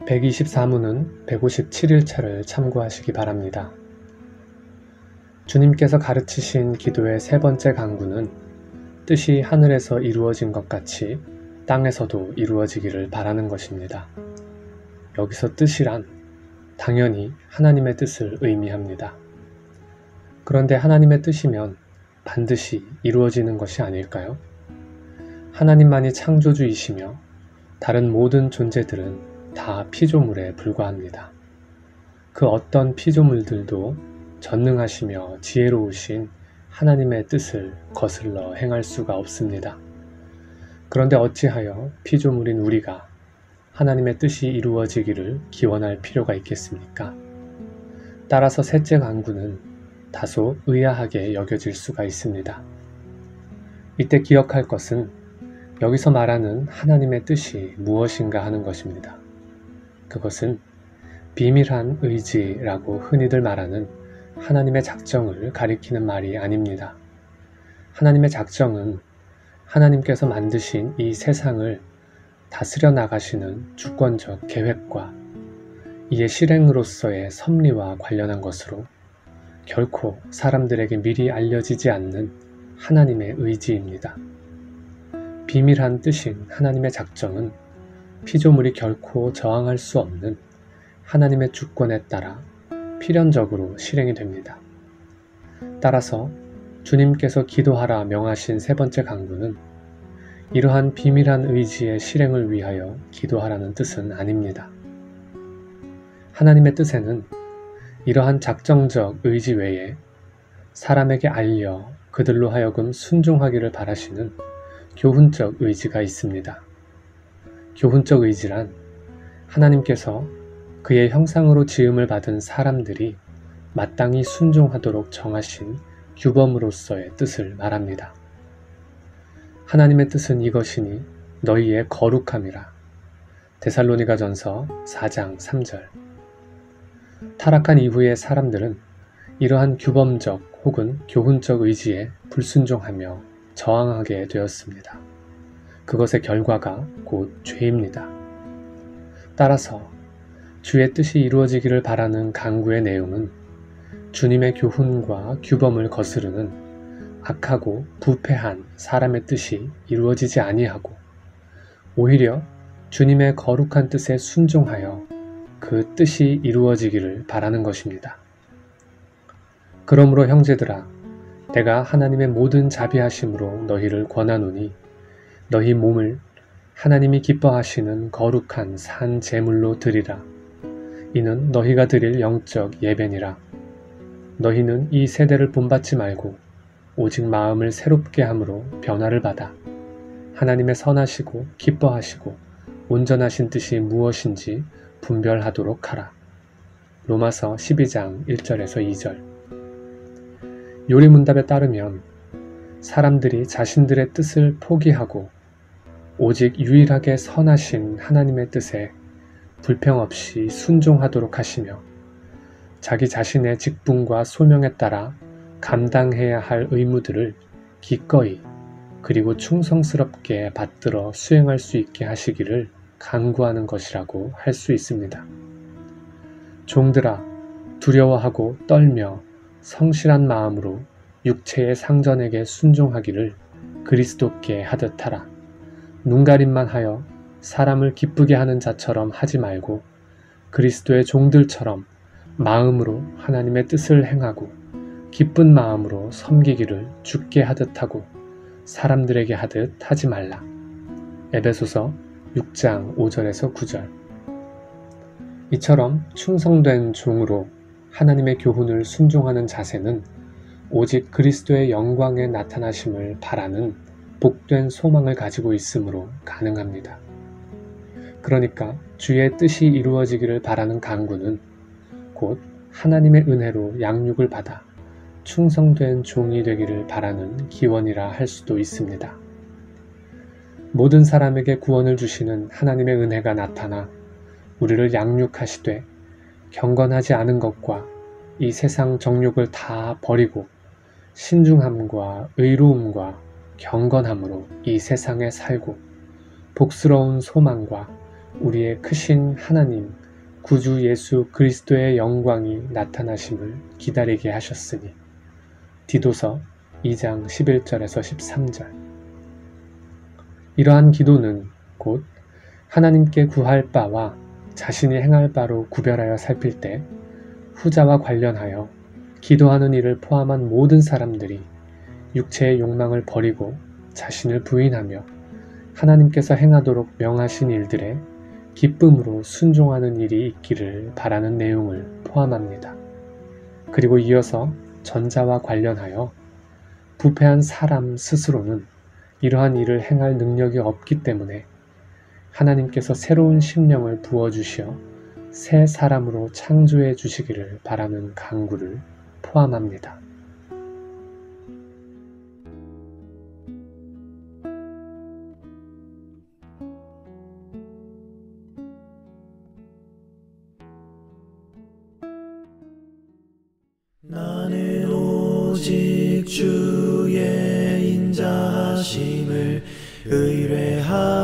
124문은 157일차를 참고하시기 바랍니다. 주님께서 가르치신 기도의 세 번째 강구는 뜻이 하늘에서 이루어진 것 같이 땅에서도 이루어지기를 바라는 것입니다. 여기서 뜻이란 당연히 하나님의 뜻을 의미합니다. 그런데 하나님의 뜻이면 반드시 이루어지는 것이 아닐까요? 하나님만이 창조주이시며 다른 모든 존재들은 다 피조물에 불과합니다. 그 어떤 피조물들도 전능하시며 지혜로우신 하나님의 뜻을 거슬러 행할 수가 없습니다. 그런데 어찌하여 피조물인 우리가 하나님의 뜻이 이루어지기를 기원할 필요가 있겠습니까? 따라서 셋째 강구는 다소 의아하게 여겨질 수가 있습니다. 이때 기억할 것은 여기서 말하는 하나님의 뜻이 무엇인가 하는 것입니다. 그것은 비밀한 의지라고 흔히들 말하는 하나님의 작정을 가리키는 말이 아닙니다. 하나님의 작정은 하나님께서 만드신 이 세상을 다스려 나가시는 주권적 계획과 이의 실행으로서의 섭리와 관련한 것으로 결코 사람들에게 미리 알려지지 않는 하나님의 의지입니다. 비밀한 뜻인 하나님의 작정은 피조물이 결코 저항할 수 없는 하나님의 주권에 따라 필연적으로 실행이 됩니다. 따라서 주님께서 기도하라 명하신 세 번째 강구는 이러한 비밀한 의지의 실행을 위하여 기도하라는 뜻은 아닙니다. 하나님의 뜻에는 이러한 작정적 의지 외에 사람에게 알려 그들로 하여금 순종하기를 바라시는 교훈적 의지가 있습니다. 교훈적 의지란 하나님께서 그의 형상으로 지음을 받은 사람들이 마땅히 순종하도록 정하신 규범으로서의 뜻을 말합니다. 하나님의 뜻은 이것이니 너희의 거룩함이라. 데살로니가전서 4장 3절. 타락한 이후의 사람들은 이러한 규범적 혹은 교훈적 의지에 불순종하며 저항하게 되었습니다. 그것의 결과가 곧 죄입니다. 따라서 주의 뜻이 이루어지기를 바라는 강구의 내용은 주님의 교훈과 규범을 거스르는 악하고 부패한 사람의 뜻이 이루어지지 아니하고 오히려 주님의 거룩한 뜻에 순종하여 그 뜻이 이루어지기를 바라는 것입니다. 그러므로 형제들아, 내가 하나님의 모든 자비하심으로 너희를 권하노니 너희 몸을 하나님이 기뻐하시는 거룩한 산 제물로 드리라. 이는 너희가 드릴 영적 예배니라. 너희는 이 세대를 본받지 말고 오직 마음을 새롭게 함으로 변화를 받아 하나님의 선하시고 기뻐하시고 온전하신 뜻이 무엇인지 분별하도록 하라. 로마서 12장 1절에서 2절. 요리문답에 따르면 사람들이 자신들의 뜻을 포기하고 오직 유일하게 선하신 하나님의 뜻에 불평 없이 순종하도록 하시며 자기 자신의 직분과 소명에 따라 감당해야 할 의무들을 기꺼이 그리고 충성스럽게 받들어 수행할 수 있게 하시기를 간구하는 것이라고 할 수 있습니다. 종들아, 두려워하고 떨며 성실한 마음으로 육체의 상전에게 순종하기를 그리스도께 하듯 하라. 눈가림만 하여 사람을 기쁘게 하는 자처럼 하지 말고 그리스도의 종들처럼 마음으로 하나님의 뜻을 행하고 기쁜 마음으로 섬기기를 주께 하듯 하고 사람들에게 하듯 하지 말라. 에베소서 6장 5절에서 9절. 이처럼 충성된 종으로 하나님의 교훈을 순종하는 자세는 오직 그리스도의 영광에 나타나심을 바라는 복된 소망을 가지고 있으므로 가능합니다. 그러니까 주의 뜻이 이루어지기를 바라는 간구는 곧 하나님의 은혜로 양육을 받아 충성된 종이 되기를 바라는 기원이라 할 수도 있습니다. 모든 사람에게 구원을 주시는 하나님의 은혜가 나타나 우리를 양육하시되 경건하지 않은 것과 이 세상 정욕을 다 버리고 신중함과 의로움과 경건함으로 이 세상에 살고 복스러운 소망과 우리의 크신 하나님 구주 예수 그리스도의 영광이 나타나심을 기다리게 하셨으니 디도서 2장 11절에서 13절. 이러한 기도는 곧 하나님께 구할 바와 자신이 행할 바로 구별하여 살필 때 후자와 관련하여 기도하는 일을 포함한 모든 사람들이 육체의 욕망을 버리고 자신을 부인하며 하나님께서 행하도록 명하신 일들에 기쁨으로 순종하는 일이 있기를 바라는 내용을 포함합니다. 그리고 이어서 전자와 관련하여 부패한 사람 스스로는 이러한 일을 행할 능력이 없기 때문에 하나님께서 새로운 심령을 부어주시어 새 사람으로 창조해 주시기를 바라는 간구를 포함합니다. 나는 오직 주의 인자하심을 의뢰하노니